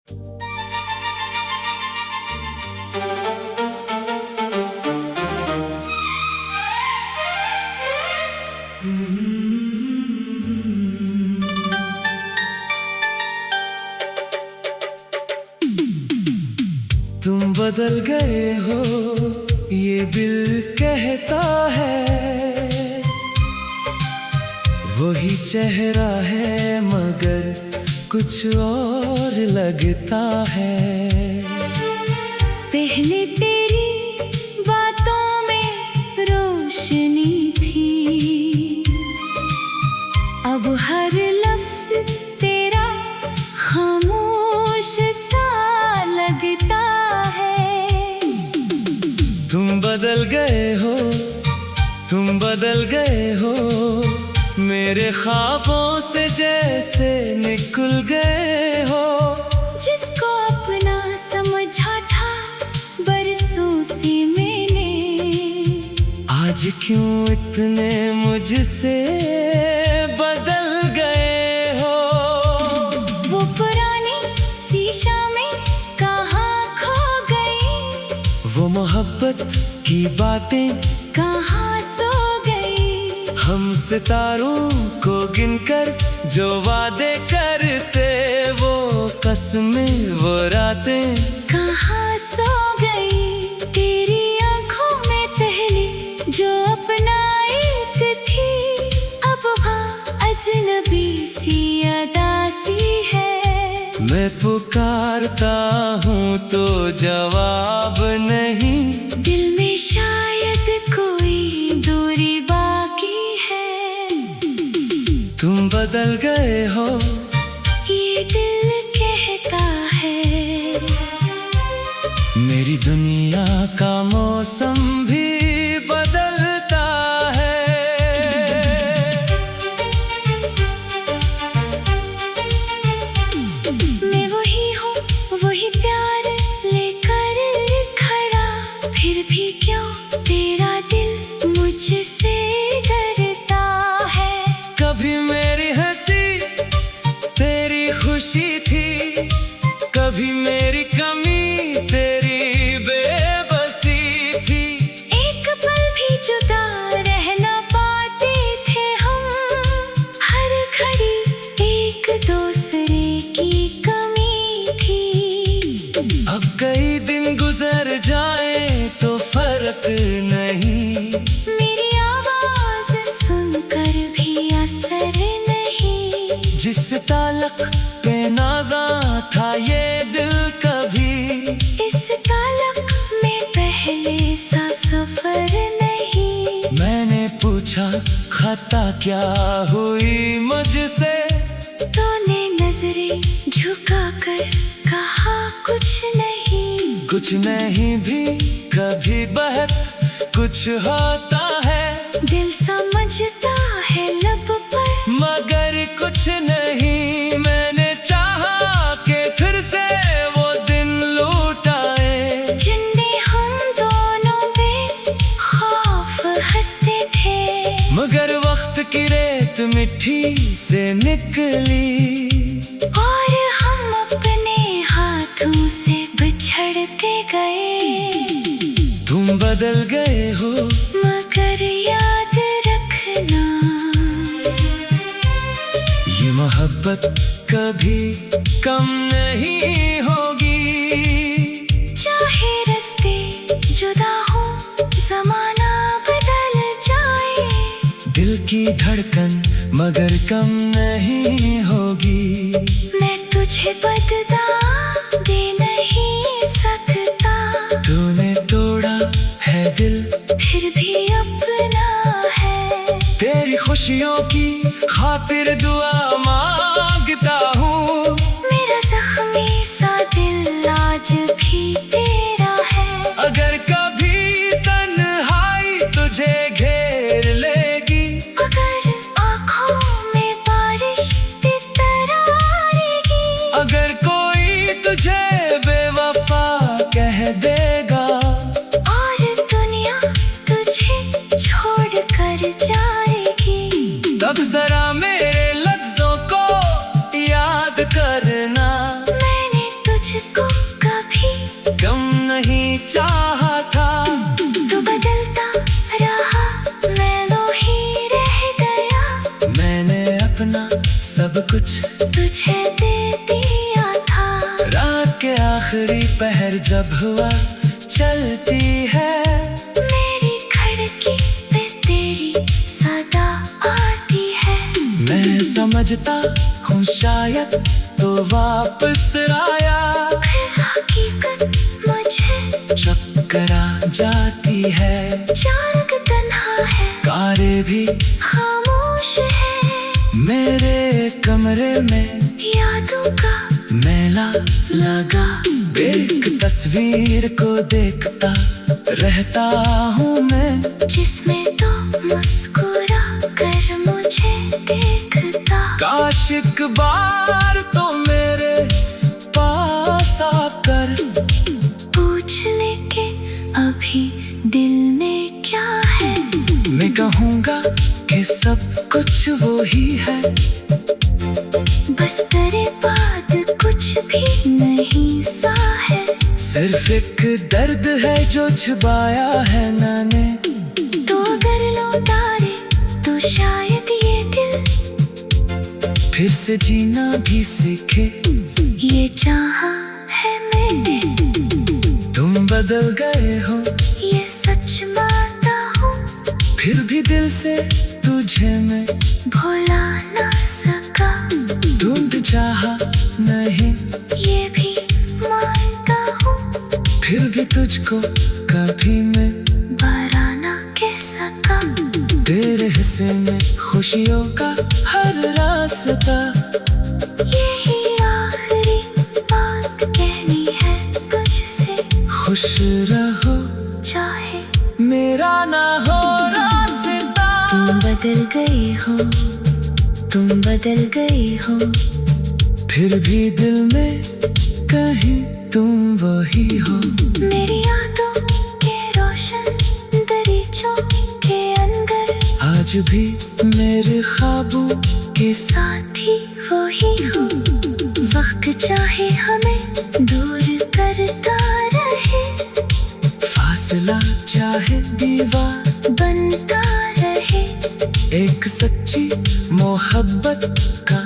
तुम बदल गए हो ये दिल कहता है, वही चेहरा है मगर कुछ और लगता है। पहले तेरी बातों में रोशनी थी, अब हर लफ्ज तेरा खामोश सा लगता है। तुम बदल गए हो, तुम बदल गए हो, मेरे ख्वाबों से जैसे निकल गए हो। जिसको अपना समझा था बरसों से मैंने, आज क्यों इतने मुझसे बदल गए हो। वो पुरानी शीशा में कहाँ खो गई, वो मोहब्बत की बातें कहाँ सो गई। हम सितारों को गिनकर जो वादे करते, वो कसमें वो रातें कहाँ सो गई। तेरी आंखों में पहले जो अपनाई थी, अब वहाँ अजनबी सी अदासी है। मैं पुकारता हूँ तो जवाब नहीं, दिल में शायद कोई दूरी बाकी है। तुम बदल गए हो ये दिल कहता है। मेरी दुनिया का मौसम भी बदलता है। मैं वही हूँ, वही प्यार लेकर खड़ा, फिर भी क्यों तेरा दिल मुझसे डरता है। कभी मेरी हंसी तेरी खुशी थी, कभी मेरी कमी तेरी बेबसी थी। एक पल भी जुदा रह ना पाते थे हम, हर घड़ी एक दूसरे की कमी थी। अब कई दिन गुजर जाए तो फर्क नहीं, मेरी आवाज सुनकर भी असर नहीं। जिस ताल्लुक पे नाज़ा था ये दिल कभी, इस ताल्लुक में पहले सा सफर नहीं। मैंने पूछा खता क्या हुई मुझसे, तूने नजरें झुकाकर कहा कुछ नहीं। कुछ नहीं भी कभी बहुत कुछ होता है। दिल समझता है लब पर, मगर कुछ नहीं। मैंने चाहा कि फिर से वो दिन लौट आए, जिनमें हम दोनों बेखौफ हंसते थे। मगर वक्त की रेत मिट्टी से निकली, और हम अपने हाथों से बिछड़ के गए। तुम बदल गए हो मगर याद रखना, ये मोहब्बत कभी कम नहीं होगी। चाहे रास्ते जुदा हो, जमाना बदल जाए, दिल की धड़कन मगर कम नहीं होगी। मैं तुझे बदला दे नहीं सकता। तूने तोड़ा है दिल फिर भी अपना है। तेरी खुशियों की खातिर दुआ मांगता हूँ। मेरा जख्मी सा दिल आज भी तेरा है। अगर कभी तन्हाई तुझे घेर लेगी, अगर आँखों में बारिश की तरह आएगी, अगर कोई तुझे बेवफा कह देगा, और दुनिया तुझे छोड़ कर जाएगी, तब जरा मेरे लफ्जों को याद करना। मैंने तुझ आखिरी पहर जब हुआ चलती है, मेरी खिड़की पे तेरी सदा आती है। मैं समझता हूँ शायद तो वापस आया, फिर हकीकत मुझे चक्करा जाती है। चारक तन्हा है, कारे भी खामोश है। मेरे कमरे में यादों का मेला लगा, एक तस्वीर को देखता रहता हूँ मैं, जिसमें तो मुस्कुरा कर मुझे देखता। काश एक बार तो मेरे पास आकर पूछ ले के अभी दिल में क्या है। मैं कहूँगा कि सब कुछ वो ही है, बस तेरे बाद कुछ भी नहीं सा है। सिर्फ एक दर्द है जो छुपाया है मैंने। तो अगर लौटारे तो शायद ये दिल फिर से जीना भी सीखे, ये चाहा है मैंने। तुम बदल गए हो ये सच मानता हूँ, फिर भी दिल से तुझे मैं भुला ना सका। ढूंढ चाहा नहीं, ये भी मानता हूँ, फिर भी तुझको कभी मैं भरा ना कह सका। तेरे हिस्से में खुशियों का हर रास्ता, यही आखिरी बात कहनी है तुझसे। खुश रहो चाहे मेरा ना हो रास्ता। तुम बदल गए हो, तुम बदल गए हो, फिर भी दिल में कहीं तुम वही हो। मेरी यादों के रोशन दरीचों के अंदर आज भी मेरे ख्वाबों के साथी वही हो। वक्त चाहे हमें दूर करता रहे, फासला चाहे दीवार बनता रहे। एक सच्ची मोहब्बत का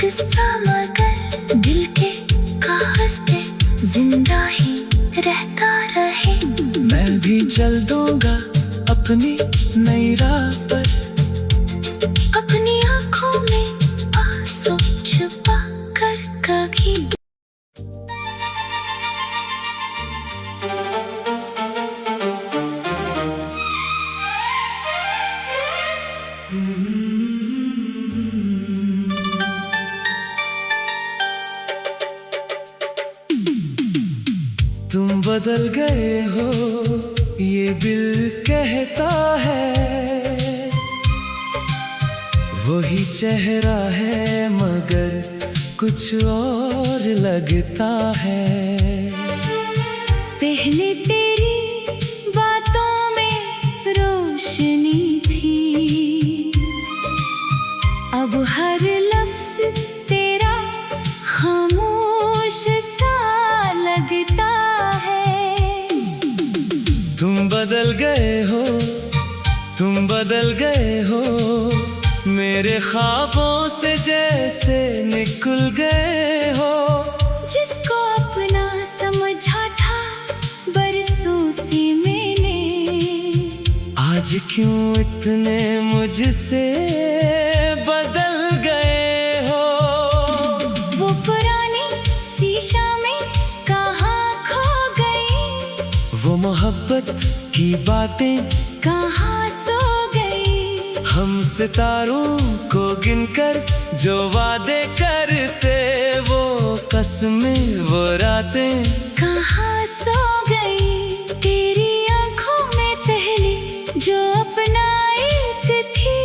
किस्सा मगर दिल के कागज पे जिंदा ही रहता रहे। मैं भी चल दूंगा अपनी नई राह पर, अपनी आंखों में आंसू छुपा कर कभी। तुम बदल गए हो ये दिल कहता है, वही चेहरा है मगर कुछ और लगता है। पहले तेरी बातों में रोशनी थी, अब हर लफ्ज तेरा खामोश सा लगता है। तुम बदल गए हो, तुम बदल गए हो, मेरे ख्वाबों से जैसे निकल गए हो। जिसको अपना समझा था बरसों से मैंने, आज क्यों इतने मुझसे बदल गए हो। वो पुरानी शीशा में कहाँ खो गई, वो मोहब्बत की बातें कहाँ सो गई। हम सितारों को गिनकर जो वादे करते, वो कसमें वो रातें कहाँ सो गई। तेरी आंखों में पहले जो अपनाई थी,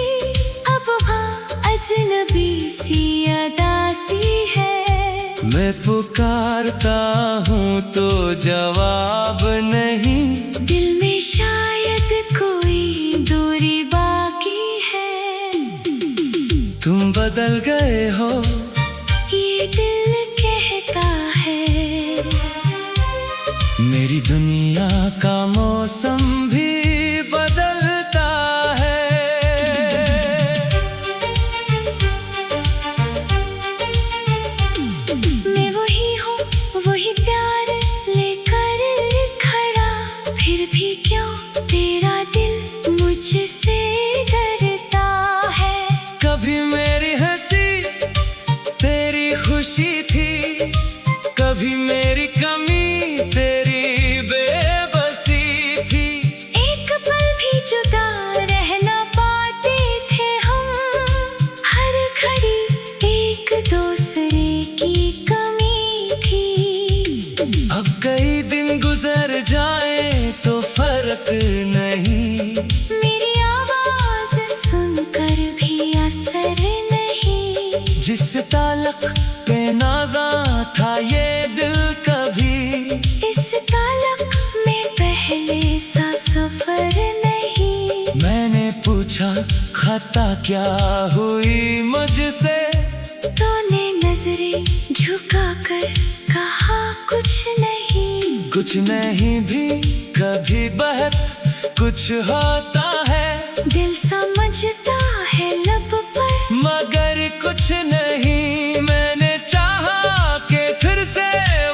अब वहाँ अजनबी सी अदासी है। मैं पुकारता हूँ तो जवाब नहीं, दिल में शायद कोई दूरी बाकी है। तुम बदल गए हो ये दिल कहता है। मेरी दुनिया का मौसम भी बदलता है। मैं वही हूँ, वही प्यार कभी मेरी कमी तेरी बेबसी थी। एक पल भी जुदा रह ना पाते थे हम, हर घड़ी एक दूसरे की कमी थी। अब कई दिन गुजर जाए तो फर्क नहीं, मेरी आवाज सुनकर भी असर नहीं। जिस ताल्लुक पे नाज़ा था ये दिल कभी, इस ताल्लुक में पहले सा सफर नहीं। मैंने पूछा खता क्या हुई मुझसे, तूने नजरें झुकाकर कहा कुछ नहीं। कुछ नहीं भी कभी बहुत कुछ होता है, दिल समझता है लब पर, मगर कुछ नहीं। मैंने चाहा कि फिर से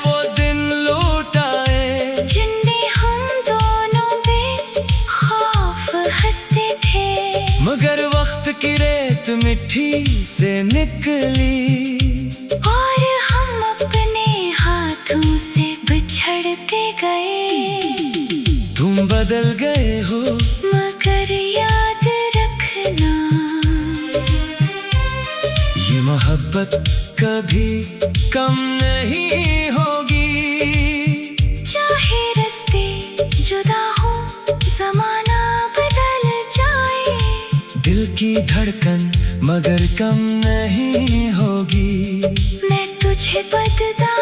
वो दिन लौट आए, जिनमें हम दोनों बेखौफ हंसते थे। मगर वक्त की रेत मिट्टी से निकली, और हम अपने हाथों से बिछड़ के गए। तुम बदल गए हो मगर याद रखना, ये मोहब्बत कभी कम नहीं होगी। चाहे रास्ते जुदा हो, जमाना बदल जाए, दिल की धड़कन मगर कम नहीं होगी। मैं तुझे बदला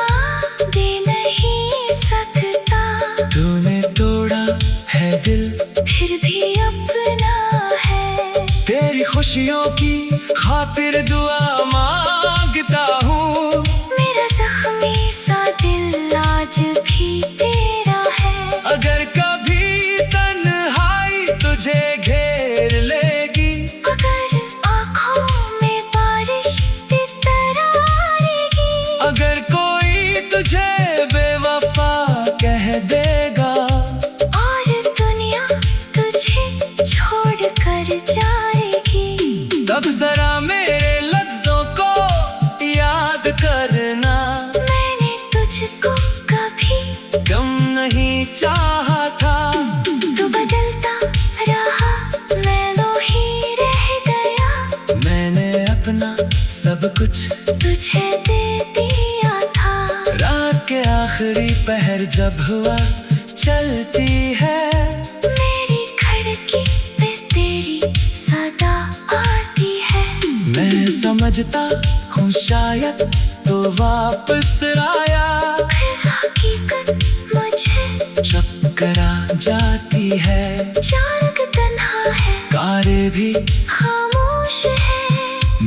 दे नहीं सकता। तूने तोड़ा है दिल फिर भी अपना है, तेरी खुशियों की खातिर दुआ मांगता हूँ। मेरा जख्मी सा दिल आज भी तेरा है। अगर कभी तन्हाई तुझे घेर लेगी, अगर आँखों में बारिश की तरह आएगी, अगर कोई तुझे बेवफा कह देगा, और दुनिया तुझे छोड़ कर जाएगी, तब जरा मेरे लफ्जों को याद करना। मैंने तुझको कभी गम नहीं चाहा था, तू बदलता रहा, मैं वो ही रह गया। मैंने अपना सब कुछ तुझे दे दिया था। रात के आखिरी पहर जब हुआ चलती है, मेरी खिड़की पे तेरी सदा आती है। मैं समझता हूँ शायद तो वापस आया, फिर हकीकत मुझे चक्करा जाती है। चारक तन्हा है, कारे भी खामोश है,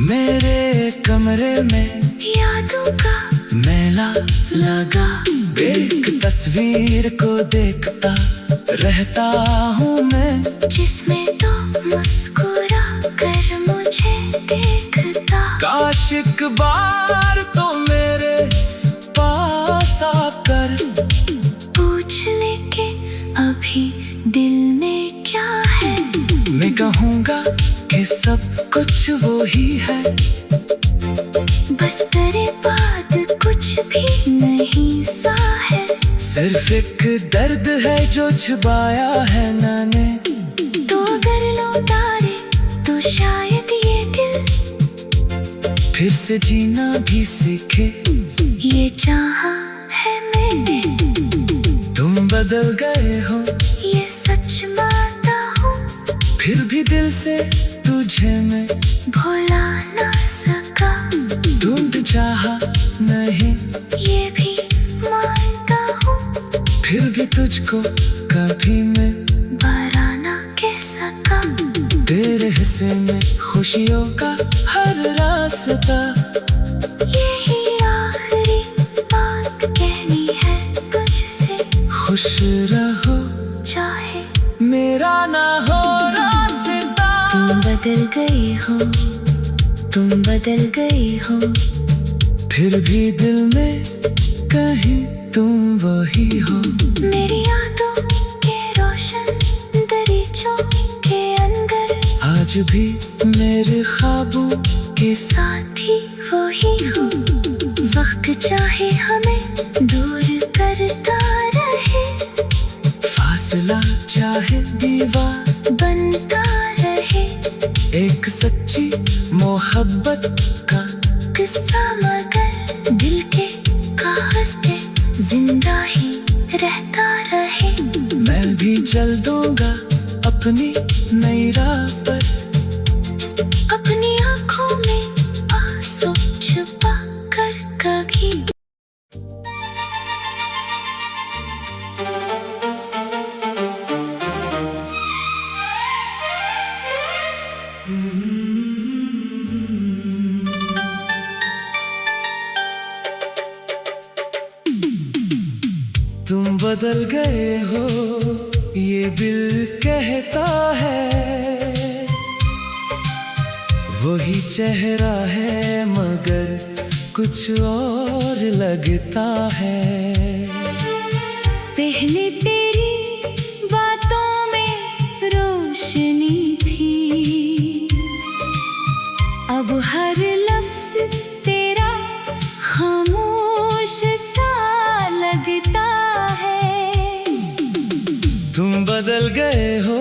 मेरे कमरे में यादों का मेला लगा। एक तस्वीर को देखता रहता हूँ मैं, जिसमें तो मुस्कुरा कर मुझे देखता। काश एक बार तो मेरे पास आकर पूछ ले के अभी दिल में क्या है। मैं कहूँगा कि सब कुछ वो ही है, बस तेरे बाद कुछ भी नहीं सा है। सिर्फ एक दर्द है जो छुपाया है मैंने। तो अगर लौटा दे तो शायद ये दिल फिर से जीना भी सीखे, ये चाहा है मैंने। तुम बदल गए हो ये सच मानता हूँ, फिर भी दिल से तुझे मैं भुला ना सका। ढूंढ चाहा नहीं, ये भी मानता हूँ, फिर भी तुझको कभी मैं भरा ना कह सका। तेरे हिस्से में खुशियों का हर रास्ता। यही आखिरी बात कहनी है तुझसे, खुश रहो चाहे मेरा ना हो रास्ता। तुम बदल गई हो, तुम बदल गई हो, फिर भी दिल में कहीं तुम वही हो। मेरी यादों के रोशन दरीचों के अंदर, आज भी मेरे ख्वाबों के साथी वही हो। वक्त चाहे हमें जिंदा ही रहता रहे। मैं भी चल दूंगा अपनी नई राह पर, अपनी आंखों में आंसू छुपा कर कभी। तुम बदल गए हो ये दिल कहता है, वही चेहरा है मगर कुछ और लगता है। पहले तेरी बातों में रोशनी थी, अब हर लफ्ज तेरा खामोश सा लगता है। तुम बदल गए हो,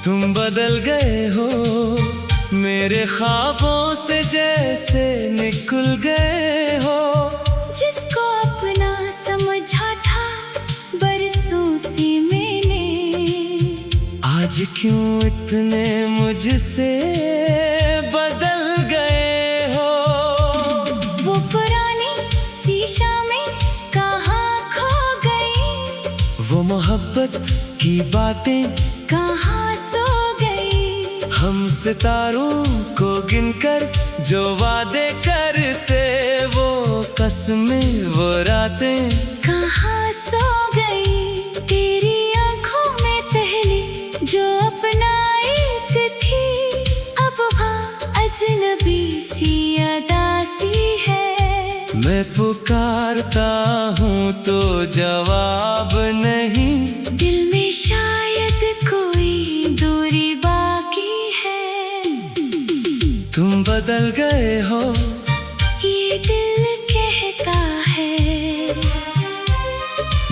तुम बदल गए हो, मेरे ख्वाबों से जैसे निकल गए हो। जिसको अपना समझा था बरसों से मैंने, आज क्यों इतने मुझसे बदल गए हो। वो पुरानी शीशा में कहाँ खो गई, वो मोहब्बत की बातें कहाँ सो गई। हम सितारों को गिनकर जो वादे करते, वो कसमें वो रातें कहाँ सो गई। तेरी आंखों में पहले जो अपनाई थी, अब वहाँ अजनबी सी अदासी है। मैं पुकारता हूँ तो जवाब नहीं, दिल में शायद कोई दूरी बाकी है। तुम बदल गए हो ये दिल कहता है।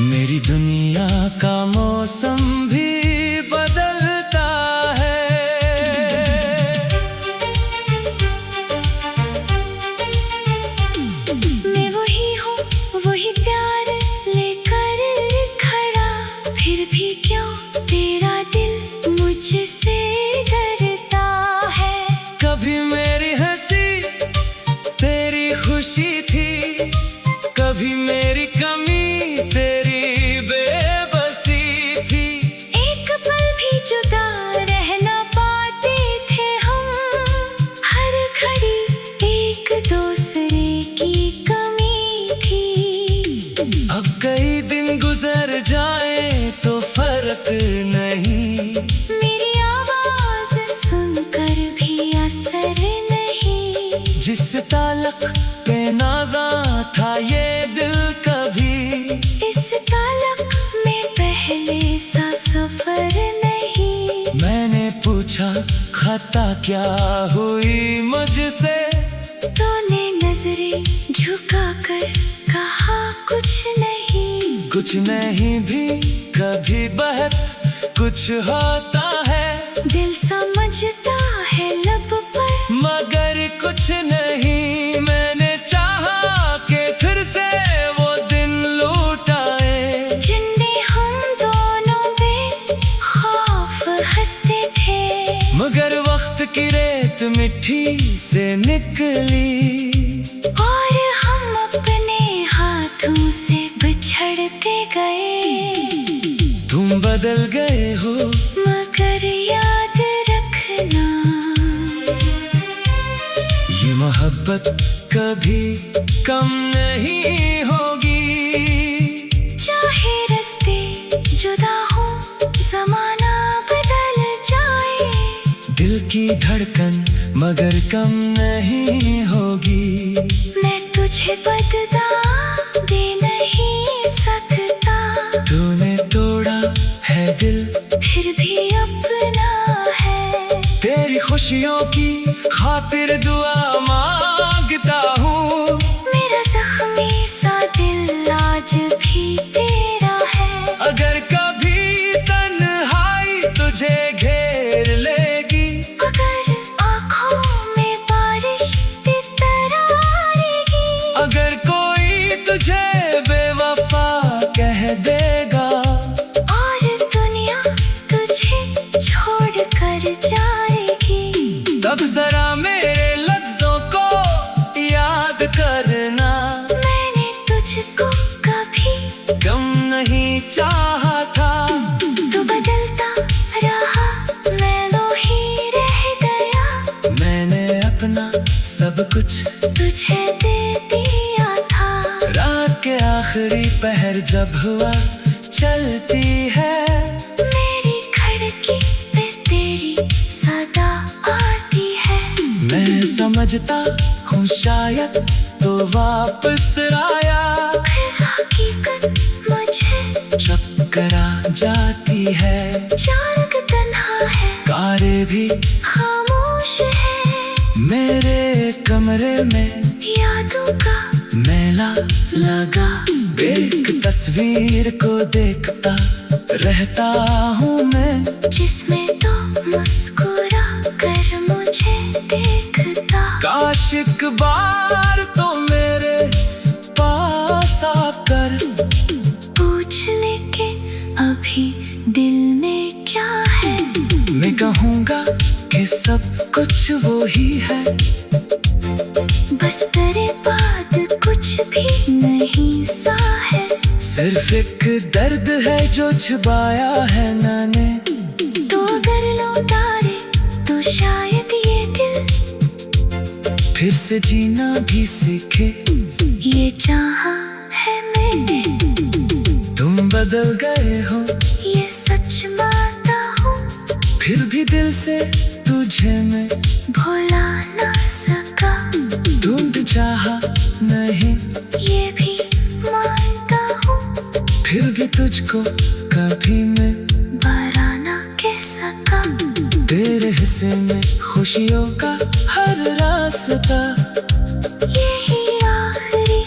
मेरी दुनिया का मौसम भी बदलता है। मैं वही हूँ, वही प्यार लेकर खड़ा, फिर भी क्यों तेरा दिल मुझसे डरता है। कभी मेरी हंसी तेरी खुशी थी, कभी मेरी कमी तेरी बेबसी थी। एक पल भी जुदा रह ना पाते थे हम, हर घड़ी एक दूसरे की कमी थी। अब कई दिन गुजर जाए तो फर्क नहीं, मेरी आवाज सुनकर भी असर नहीं। जिस ताल्लुक पे नाज़ा था ये दिल कभी, इस ताल्लुक में पहले सा सफर नहीं। मैंने पूछा खता क्या हुई मुझसे, तूने नजरें झुकाकर कहा कुछ नहीं। कुछ नहीं भी कभी बहुत कुछ होता है। दिल समझता है लब पर, मगर कुछ नहीं। मैंने चाहा कि फिर से वो दिन लौट आए, जिनमें हम दोनों बेखौफ हंसते थे। मगर वक्त की रेत मिट्टी से निकली, और हम अपने हाथों से बिछड़ के गए। तुम बदल गए हो मगर याद रखना, ये मोहब्बत कभी कम नहीं होगी। चाहे रास्ते जुदा हो, ज़माना बदल जाए, दिल की धड़कन मगर कम नहीं होगी। मैं तुझे बदला दे नहीं सकता। तूने तोड़ा है दिल फिर भी अपना है। तेरी खुशियों की खातिर दुआ मांगता हूँ। मेरा जख्मी सा दिल आज भी तेरा है। अगर कभी तन्हाई तुझे घेर लेगी, अगर आँखों में बारिश की तरह आएगी, अगर कोई तुझे बेवफा आखिरी पहर जब हुआ चलती है, मेरी खिड़की पे तेरी सदा आती है। मैं समझता हूँ शायद तो वापस आया, फिर हकीकत मुझे चक्करा जाती है। चारक तन्हा है, कारें भी खामोश है। मेरे कमरे में यादों का मेला लगा, एक तस्वीर को देखता रहता हूँ मैं, जिसमें तो मुस्कुरा कर मुझे देखता। काश एक बार तो मेरे पास आकर पूछ ले के अभी दिल में क्या है। मैं कहूँगा कि सब कुछ वो ही है, बस तेरे बाद कुछ भी नहीं सा है। सिर्फ एक दर्द है जो छुपाया है मैंने। तो अगर लौटाए तो शायद ये दिल फिर से जीना भी सीखे, ये चाहा है मैंने। तुम बदल गए हो ये सच मानता हूँ, फिर भी दिल से तुझे मैं भुला ना सका। ढूंढ चाहा नहीं, ये भी मानता हूँ, फिर भी तुझको कभी मैं भरा ना कह सका। तेरे हिस्से में खुशियों का हर रास्ता, यही आखिरी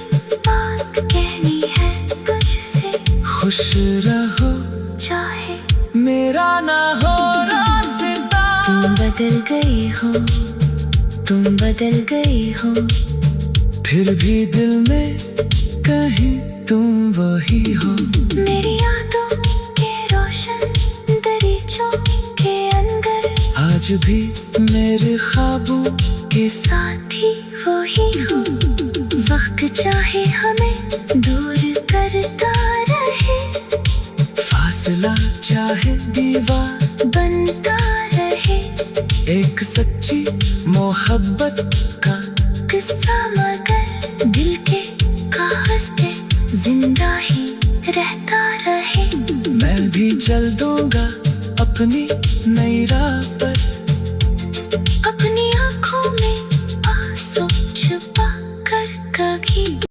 बात कहनी है तुझसे। खुश रहो चाहे मेरा ना हो रास्ता। तुम बदल गई हो, तुम बदल गई हो, फिर भी दिल में कहीं तुम वही हो। मेरी यादों के रोशन दरीचों के अंदर आज भी मेरे ख्वाबों के साथी वही हो। वक्त चाहे हमें दूर करता रहे, फासला चाहे दीवार बनता रहे। एक सच्ची मोहब्बत का किस्सा मगर दिल के कागज पे जिंदा ही रहता रहे। मैं भी चल दूंगा अपनी